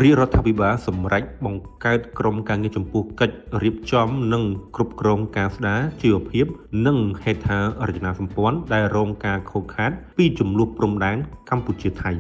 រាជរដ្ឋាភិបាលសម្រេចបង្កើតក្រុមការងារចំពោះកិច្ចរៀបចំនិងគ្រប់គ្រងការស្ដារជីវភាពនិងហេដ្ឋារចនាសម្ព័ន្ធដែលរងការខូចខាតពីជម្លោះព្រំដែនកម្ពុជាថៃ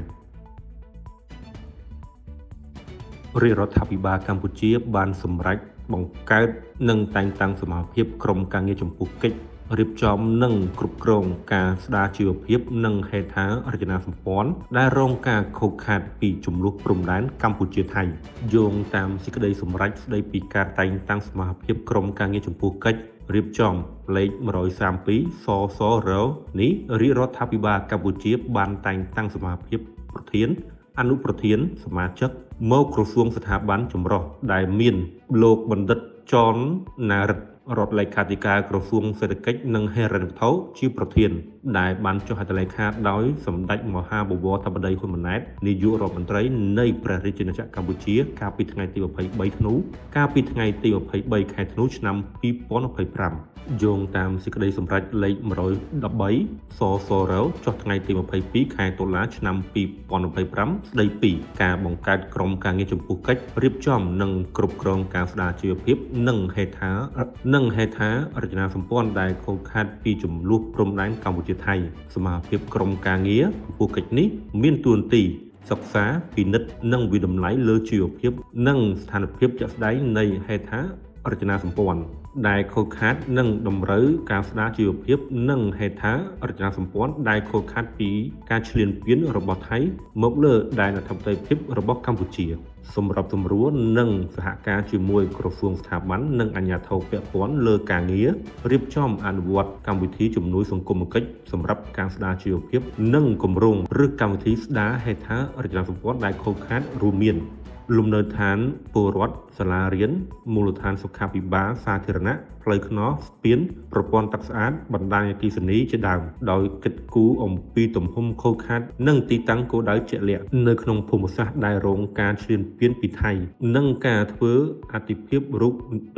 រាជរដ្ឋាភិបាលកម្ពុជាបានសម្រេចបង្កើតនិងតែងតាំងសមាជិកក្រុមការងារចំពោះកិច្ចរៀបចំនិងគ្រប់គ្រងការស្ដារជីវភាពនិងហេដ្ឋារចនាសម្ព័ន្ធដែលរងការខូចខាតពីជម្លោះព្រំដែនកម្ពុជាថៃយោងតាមសេចក្តីសម្រេចស្តីពីការតែងតាំងសមាជិកក្រុមការងារចំពោះកិច្ចរៀបចំលេខ132សសរនេះរាជរដ្ឋាភិបាលកម្ពុជាបានតែងតាំងសមាជិកប្រធានអនុប្រធានសមាជិកមកក្រសួងស្ថាប័នចម្រុះដែលមានលោកបណ្ឌិតចនណារិទ្ធរដ្ឋលេខាធិការក្រសួងសេដ្ឋកិច្ចនិងហិរញ្ញវត្ថុជាប្រធានដែលបានចុះហត្ថលេខាដោយសម្ដេចមហាបវរធម្មដីហ៊ុនម៉ាណែតនាយករដ្ឋមន្ត្រីនៃព្រះរាជាណាចក្រកម្ពុជាកាលពីថ្ងៃទី23ធ្នូកាលពីថ្ងៃទី23ខែធ្នូឆ្នាំ2025យោងតាមសេចក្តីសម្រេចលេខ113សសរចុះថ្ងៃទី22ខែតុលាឆ្នាំ2025ស្តីពីការបង្កើតក្រុមការងារចំពោះកិច្ចរៀបចំនិងគ្រប់គ្រងការស្ដារជីវភាពនិងហេដ្ឋារចនាសម្ព័ន្ធដែលខូចខាតពីជម្លោះព្រំដែនកម្ពុជាថៃសមាជិកក្រុមការងារចំពោះកិច្ចនេះមានតួនាទីសិក្សាពិនិត្យនិងវិតម្លៃលើជីវភាពនិងស្ថានភាពជាក់ស្ដែងនៃហេដ្ឋារចនាសម្ព័ន្ធដែលខូចខាតនិងតម្រូវការស្ដារជីវភាពនិងហេដ្ឋារចនាសម្ព័ន្ធដែលខូចខាតពីការឈ្លានពានរបស់ថៃមកលើដែនអធិបតេយ្យភាពរបស់កម្ពុជាសម្រាប់សម្រួលនិងសហការជាមួយក្រសួងស្ថាប័ននិងអាជ្ញាធរពាក់ព័ន្ធលើការងាររៀបចំអនុវត្តកម្មវិធីជំនួយសង្គមគិច្ចសម្រាប់ការស្ដារជីវភាពនិងគម្រោងឬកម្មវិធីស្ដារហេដ្ឋារចនាសម្ព័ន្ធដែលខូចខាតរួមមានលំនៅឋានពលរដ្ឋសាលារៀនមូលដ្ឋានសុខាភិបាលសាធារណៈផ្លូវថ្នល់ស្ពានប្រព័ន្ធទឹកស្អាតបណ្ដាញអគ្គិសនីជាដើមដោយគិតគូរអំពីទំហំខូចខាតនិងទីតាំងគោលដៅជាក់លាក់នៅក្នុងភូមិសាស្ត្រដែលរងការឈ្លានពានពីថៃនិងការធ្វើអតិភិបរូប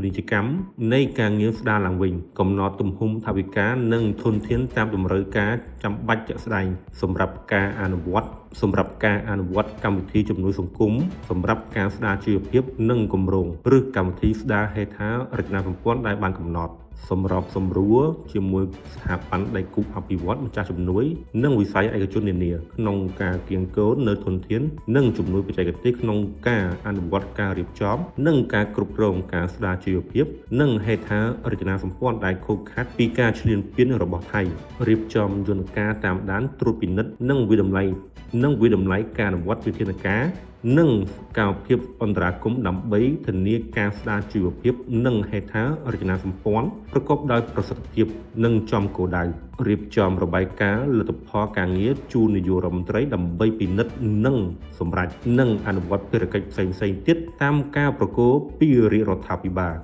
នីយកម្មនៃការងារស្ដារឡើងវិញកំណត់ទំហំថវិកានិងធនធានតាមតម្រូវការចាំបាច់ជាក់ស្ដែងសម្រាប់ការអនុវត្តកម្មវិធីជំនួយសង្គមសម្រាប់ការស្ដារជីវភាពនិងគម្រោងឬកម្មវិធីស្ដារហេដ្ឋារចនាសម្ព័ន្ធដែលបានកំណត់សម្របសម្រួលជាមួយស្ថាប័នដៃគូអភិវឌ្ឍន៍ម្ចាស់ជំនួយនិងវិស័យឯកជននានាក្នុងការគៀងគរនៅធនធាននិងជំនួយបច្ចេកទេសក្នុងការអនុវត្តការរៀបចំនិងការគ្រប់គ្រងការស្ដារជីវភាពនិងហេដ្ឋារចនាសម្ព័ន្ធដែលខូចខាតពីការឈ្លានពានរបស់ថៃរៀបចំយន្តការតាមដានត្រួតពិនិត្យនិងវិតម្លៃការអនុវត្តវិធានការនិងការភាពអន្តរាគមន៍ដើម្បីធានាការស្ដារជីវភាពនិងហេដ្ឋារចនាសម្ព័ន្ធប្រកបដោយប្រសិទ្ធភាពនិងចំគោលដៅរៀបចំរបាយការណ៍លទ្ធផលការងារជូននាយករដ្ឋមន្ត្រីដើម្បីពិនិត្យនិងសម្រេចនិងអនុវត្តភារកិច្ចផ្សេងៗទៀតតាមការប្រគល់ពីរាជរដ្ឋាភិបាល